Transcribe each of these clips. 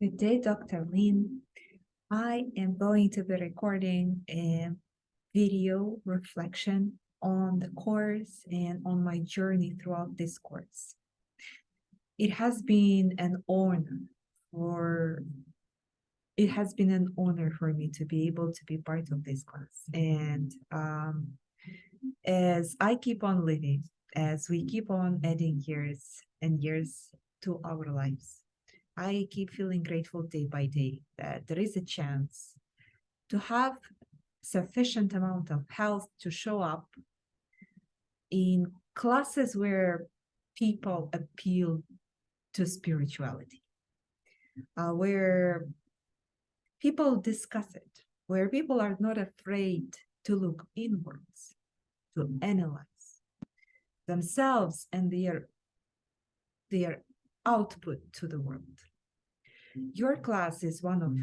Good day, Dr. Lin. I am going to be recording a video reflection on the course and on my journey throughout this course. It has been an honor for me to be able to be part of this class. And as I keep on living, as we keep on adding years and years to our lives, I keep feeling grateful day by day that there is a chance to have sufficient amount of health to show up in classes where people appeal to spirituality, where people discuss it, where people are not afraid to look inwards, to analyze themselves and their output to the world. Your class is one of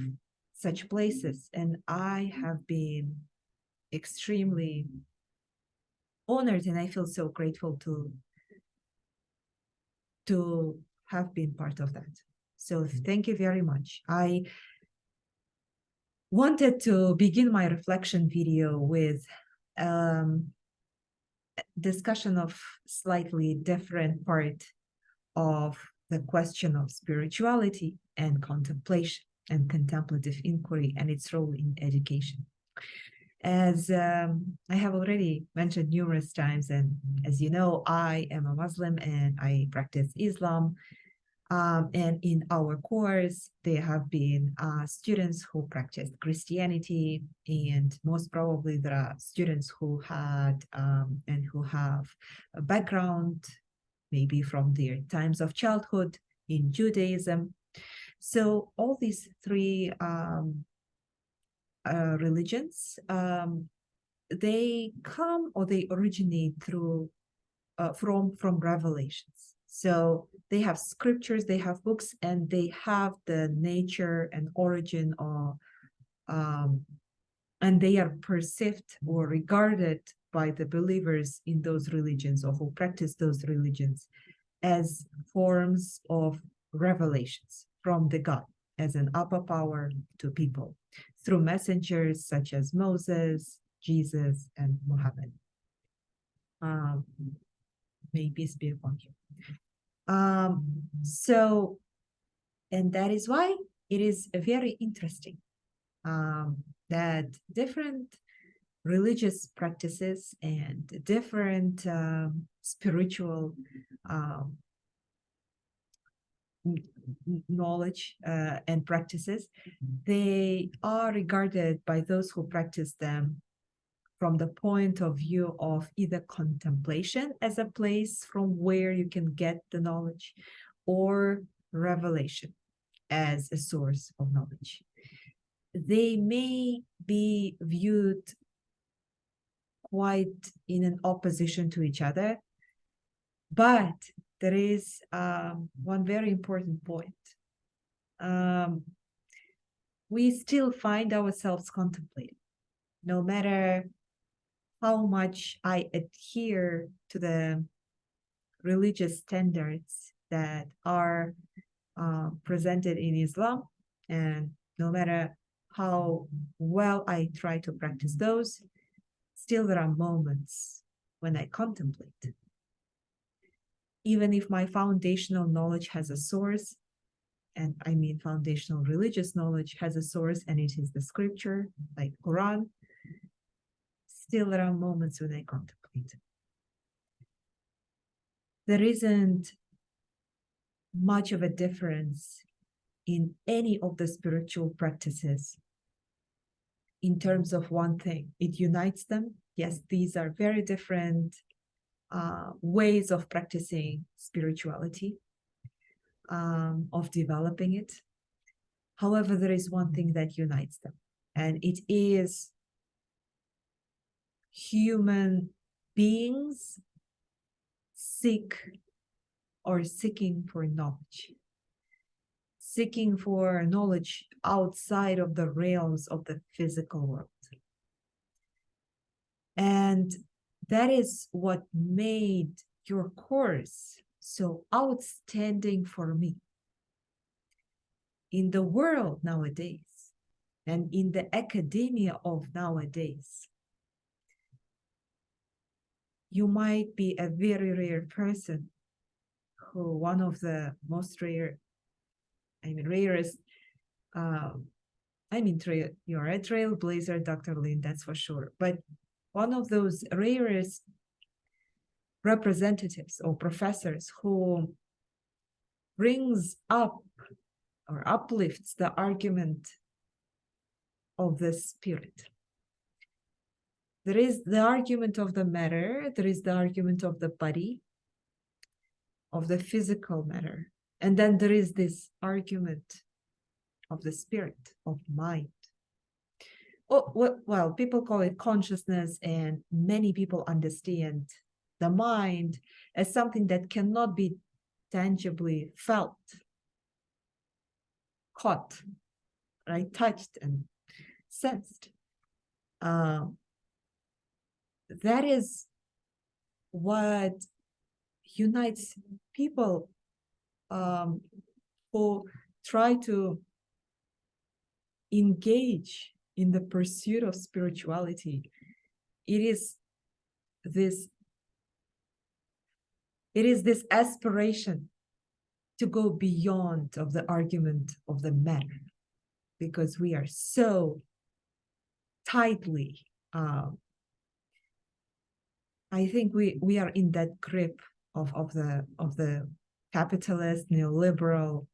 such places, and I have been extremely honored, and I feel so grateful to have been part of that. So thank you very much. I wanted to begin my reflection video with discussion of slightly different part of the question of spirituality and contemplation and contemplative inquiry and its role in education. As I have already mentioned numerous times, and as you know, I am a Muslim and I practice Islam. And in our course, there have been students who practiced Christianity, and most probably there are students who had and who have a background, maybe from their times of childhood in Judaism. So all these three religions, they come or they originate through from revelations. So they have scriptures, they have books, and they have the nature and origin of, and they are perceived or regarded by the believers in those religions or who practice those religions as forms of revelations from the God, as an upper power to people through messengers such as Moses, Jesus, and Muhammad. May peace be upon you. So, and that is why it is very interesting that different religious practices and different spiritual knowledge and practices, they are regarded by those who practice them from the point of view of either contemplation as a place from where you can get the knowledge, or revelation as a source of knowledge. They may be viewed quite in an opposition to each other, but there is one very important point. We still find ourselves contemplating, no matter how much I adhere to the religious standards that are presented in Islam, and no matter how well I try to practice those, still there are moments when I contemplate. Even if my foundational knowledge has a source, and I mean foundational religious knowledge has a source, and it is the scripture, like Quran, still there are moments when I contemplate. There isn't much of a difference in any of the spiritual practices in terms of one thing. It unites them. Yes, these are very different ways of practicing spirituality, of developing it. However, there is one thing that unites them, and it is human beings seeking for knowledge, seeking for knowledge outside of the realms of the physical world. And that is what made your course so outstanding for me. in the world nowadays and in the academia of nowadays, you might be a very rare person who one of the most rare, rarest, uh, you're a trailblazer, Dr. Lin, that's for sure. But one of those rarest representatives or professors who brings up or uplifts the argument of the spirit. There is the argument of the matter, there is the argument of the body, of the physical matter, and then there is this argument of the spirit, of mind. Well, people call it consciousness, and many people understand the mind as something that cannot be tangibly felt, caught, right, touched and sensed. That is what unites people who try to engage in the pursuit of spirituality. It is this aspiration to go beyond of the argument of the matter, because we are so tightly, I think we are in that grip of the capitalist neoliberal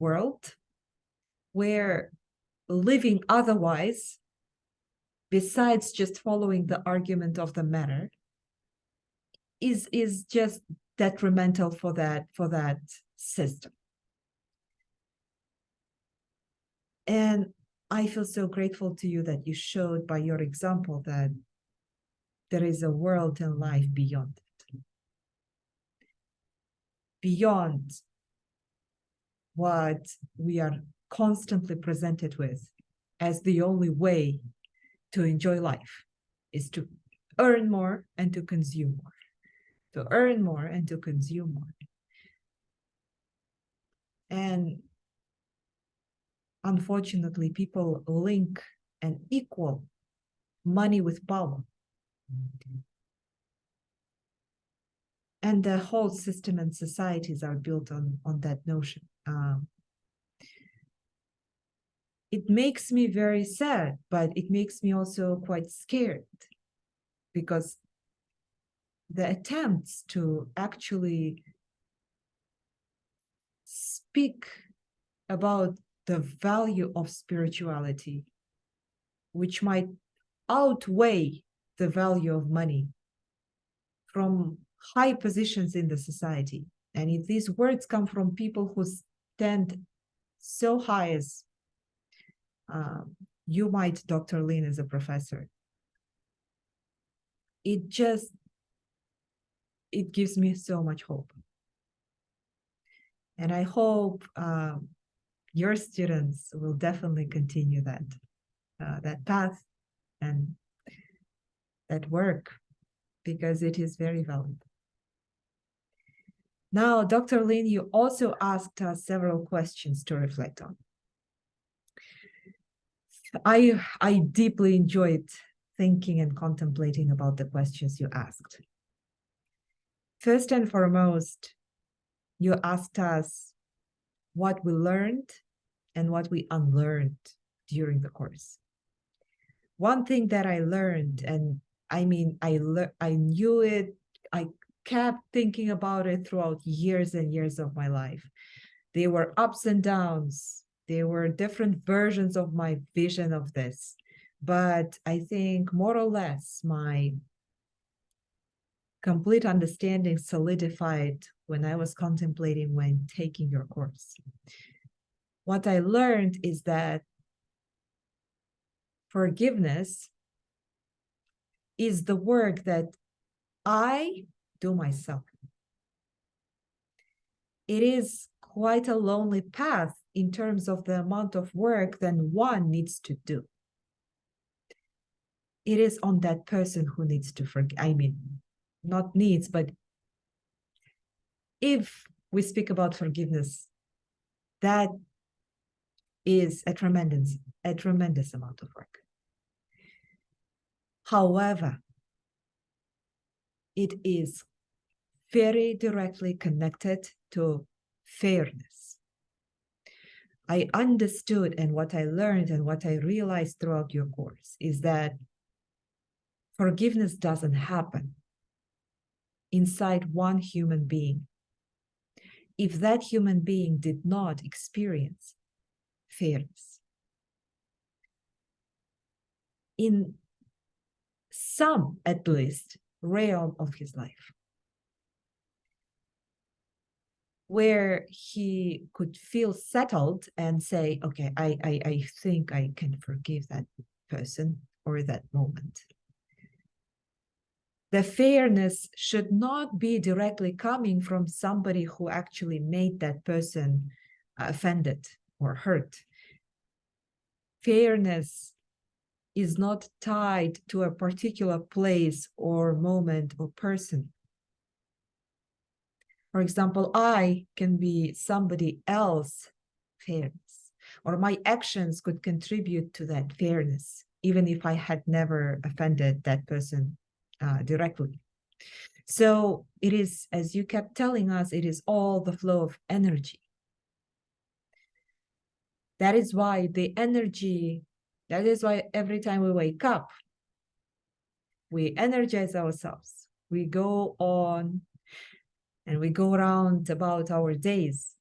world, where living otherwise, besides just following the argument of the matter, is just detrimental for that system. And I feel so grateful to you that you showed by your example that there is a world and life beyond it, beyond what we are constantly presented with as the only way to enjoy life, is to earn more and to consume more, to earn more and to consume more. And unfortunately, people link and equal money with power. And the whole system and societies are built on that notion. It makes me very sad, but it makes me also quite scared, because the attempts to actually speak about the value of spirituality, which might outweigh the value of money, from high positions in the society. And if these words come from people who stand so high as you might, Dr. Lin, as a professor, it gives me so much hope. And I hope your students will definitely continue that path and that work, because it is very valuable. Now, Dr. Lin, you also asked us several questions to reflect on. I deeply enjoyed thinking and contemplating about the questions you asked. First and foremost, you asked us what we learned and what we unlearned during the course. One thing that I learned, and I knew it, I kept thinking about it throughout years and years of my life. There were ups and downs. There were different versions of my vision of this. But I think more or less my complete understanding solidified when I was contemplating when taking your course. What I learned is that forgiveness is the work that I do myself. It is quite a lonely path in terms of the amount of work that one needs to do. It is on that person who needs to forgive. Not needs, but if we speak about forgiveness, that is a tremendous amount of work. However, it is very directly connected to fairness. I understood, and what I learned and what I realized throughout your course is that forgiveness doesn't happen inside one human being if that human being did not experience fairness. In some, at least, realm of his life, where he could feel settled and say, okay, I think I can forgive that person or that moment. The fairness should not be directly coming from somebody who actually made that person offended or hurt. Fairness is not tied to a particular place or moment or person. For example, I can be somebody else's fairness, or my actions could contribute to that fairness, even if I had never offended that person directly. So it is, as you kept telling us, it is all the flow of energy. That is why every time we wake up, we energize ourselves. We go on and we go around about our days.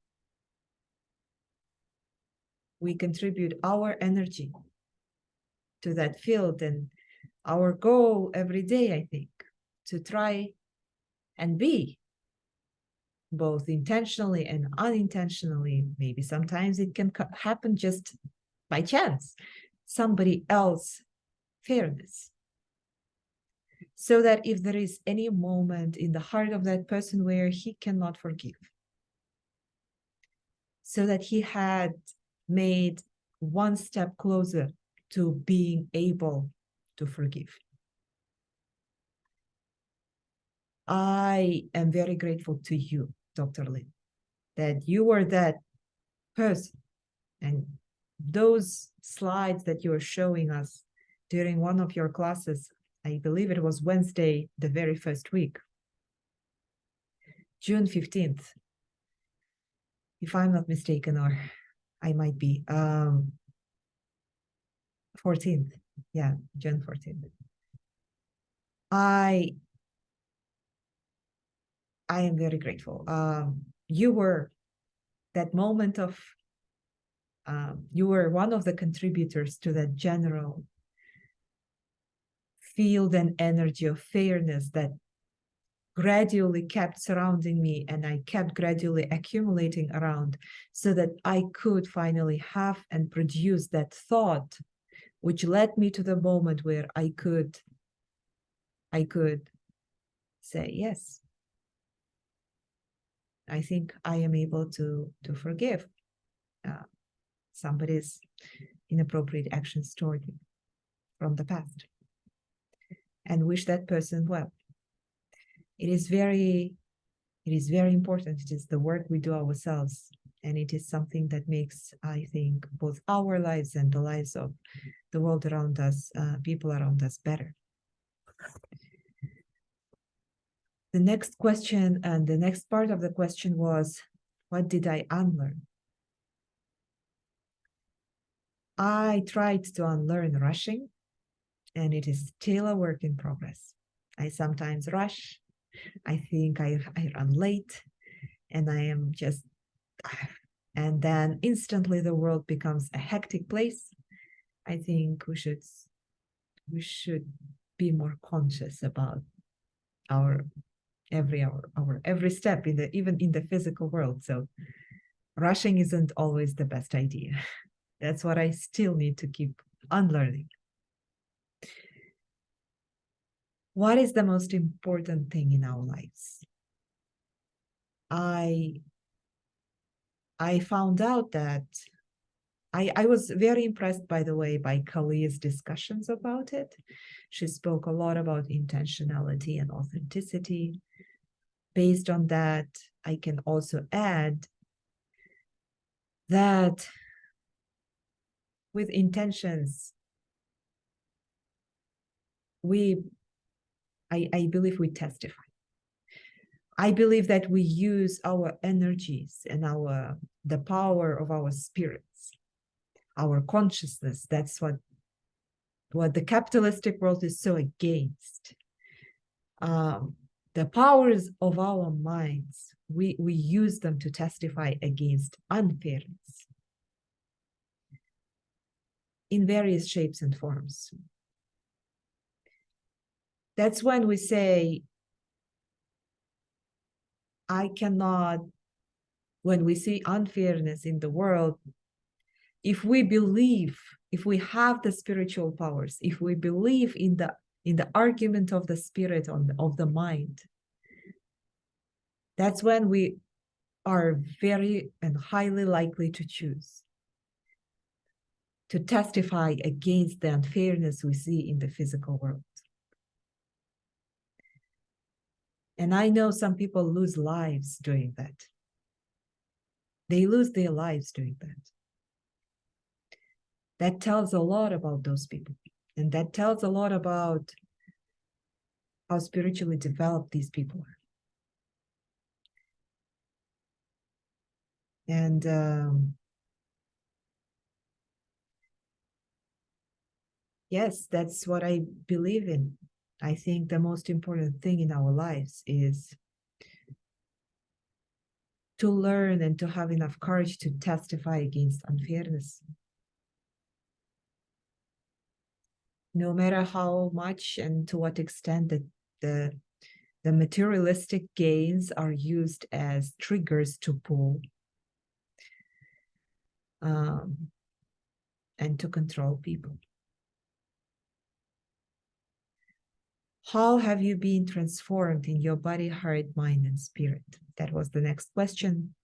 We contribute our energy to that field, and our goal every day, I think, to try and be both intentionally and unintentionally. Maybe sometimes it can happen just by chance, somebody else fairness. So that if there is any moment in the heart of that person where he cannot forgive, so that he had made one step closer to being able to forgive. I am very grateful to you, Dr. Lynn, that you were that person. And those slides that you were showing us during one of your classes, I believe it was Wednesday, the very first week, June 15th, if I'm not mistaken, or I might be, 14th. Yeah, June 14th. I am very grateful. You were that moment of, you were one of the contributors to that general field and energy of fairness that gradually kept surrounding me, and I kept gradually accumulating around, so that I could finally have and produce that thought, which led me to the moment where I could say, yes, I think I am able to forgive somebody's inappropriate actions toward me from the past, and wish that person well. It is very important. It is the work we do ourselves, and it is something that makes, I think, both our lives and the lives of the world around us, people around us, better. The next question, and the next part of the question was, what did I unlearn? I tried to unlearn rushing, and it is still a work in progress. I sometimes rush. I think I run late, and I am just, and then instantly the world becomes a hectic place. I think we should be more conscious about our every step in even in the physical world. So rushing isn't always the best idea. That's what I still need to keep unlearning. What is the most important thing in our lives? I found out that I was very impressed, by the way, by Kali's discussions about it. She spoke a lot about intentionality and authenticity. Based on that, I can also add that with intentions, I believe we testify. I believe that we use our energies and the power of our spirits, our consciousness. That's what the capitalistic world is so against. The powers of our minds, we use them to testify against unfairness in various shapes and forms. That's when we say, I cannot, when we see unfairness in the world, if we believe, if we have the spiritual powers, if we believe in the argument of the spirit of the mind, that's when we are very and highly likely to choose to testify against the unfairness we see in the physical world. And I know some people lose lives doing that. They lose their lives doing that. That tells a lot about those people. And that tells a lot about how spiritually developed these people are. And yes, that's what I believe in. I think the most important thing in our lives is to learn and to have enough courage to testify against unfairness. No matter how much and to what extent the materialistic gains are used as triggers to pull and to control people. How have you been transformed in your body, heart, mind, and spirit? That was the next question.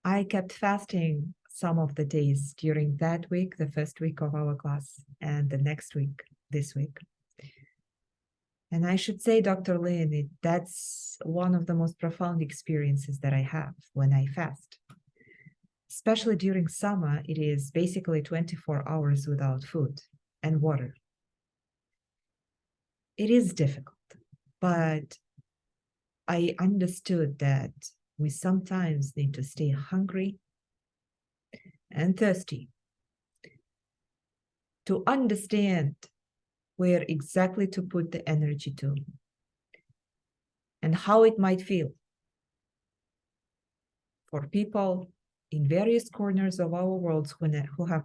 I kept fasting some of the days during that week, the first week of our class, and the next week, this week. And I should say, Dr. Lynn, that's one of the most profound experiences that I have when I fast. Especially during summer, it is basically 24 hours without food and water. It is difficult, but I understood that we sometimes need to stay hungry and thirsty to understand where exactly to put the energy to and how it might feel for people in various corners of our worlds who have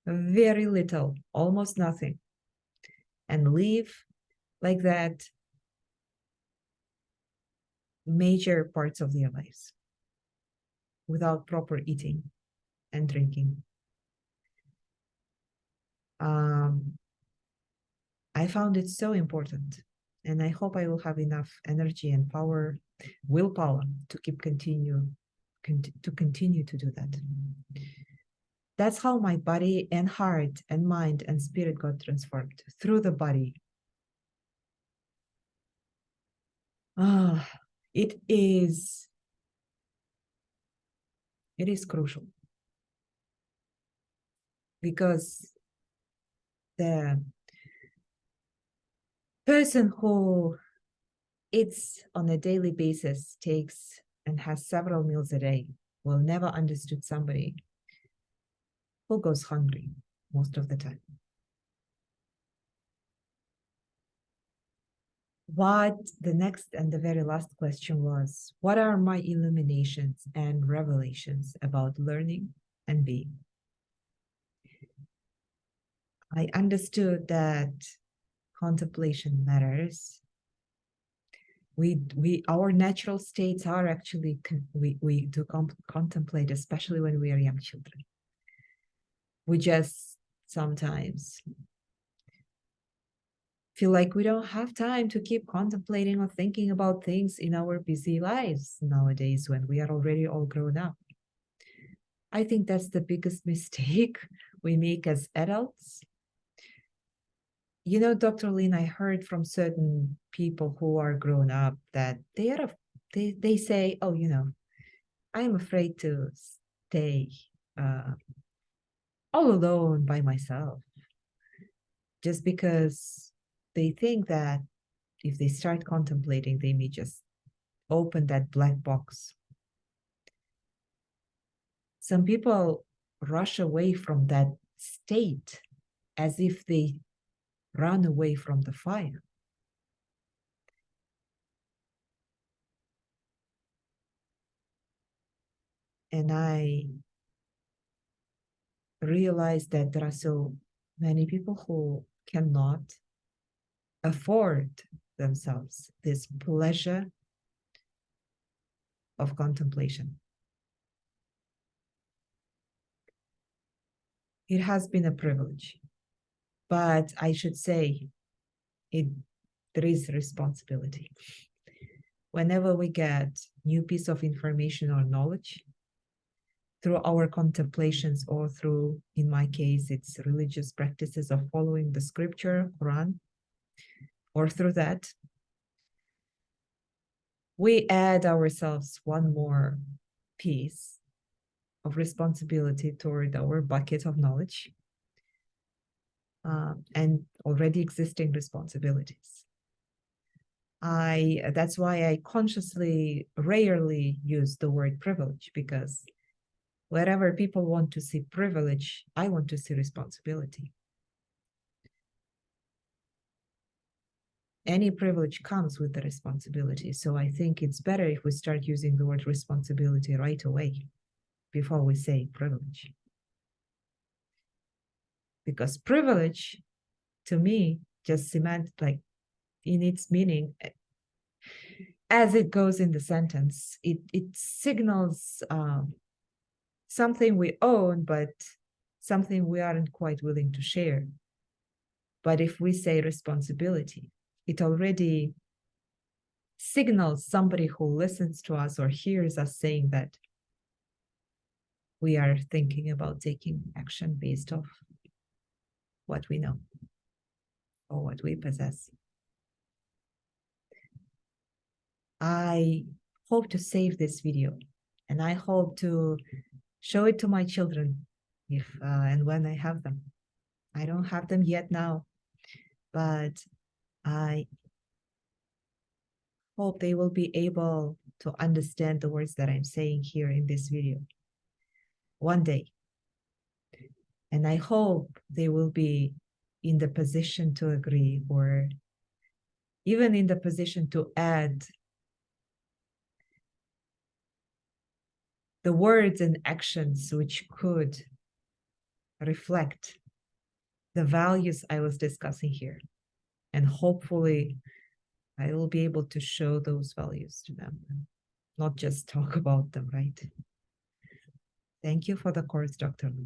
very little, almost nothing, and live like that major parts of their lives without proper eating and drinking. I found it so important, and I hope I will have enough energy and power, willpower to continue to do that. That's how my body and heart and mind and spirit got transformed through the body. It is crucial because the person who eats on a daily basis, takes and has several meals a day, will never understood somebody who goes hungry most of the time. What the next and the very last question was, what are my illuminations and revelations about learning and being? I understood that contemplation matters. Our natural states are actually, we do contemplate, especially when we are young children. We just sometimes feel like we don't have time to keep contemplating or thinking about things in our busy lives nowadays when we are already all grown up. I think that's the biggest mistake we make as adults. You know, Dr. Lin, I heard from certain people who are grown up that they say, oh, you know, I'm afraid to stay all alone by myself, just because they think that if they start contemplating, they may just open that black box. Some people rush away from that state as if they run away from the fire. And I realized that there are so many people who cannot afford themselves this pleasure of contemplation. It has been a privilege, but I should say there is responsibility. Whenever we get new piece of information or knowledge through our contemplations, or through, in my case, it's religious practices of following the scripture, Quran, or through that, we add ourselves one more piece of responsibility toward our bucket of knowledge and already existing responsibilities. That's why I consciously rarely use the word privilege, because wherever people want to see privilege, I want to see responsibility. Any privilege comes with the responsibility. So I think it's better if we start using the word responsibility right away before we say privilege. Because privilege, to me, just cement, like, in its meaning, as it goes in the sentence, it signals something we own, but something we aren't quite willing to share. But if we say responsibility, it already signals somebody who listens to us or hears us saying that we are thinking about taking action based off what we know or what we possess. I hope to save this video, and I hope to show it to my children if and when I have them. I don't have them yet now, but I hope they will be able to understand the words that I'm saying here in this video one day. And I hope they will be in the position to agree, or even in the position to add the words and actions which could reflect the values I was discussing here. And hopefully I will be able to show those values to them, not just talk about them, right? Thank you for the course, Dr. Lu.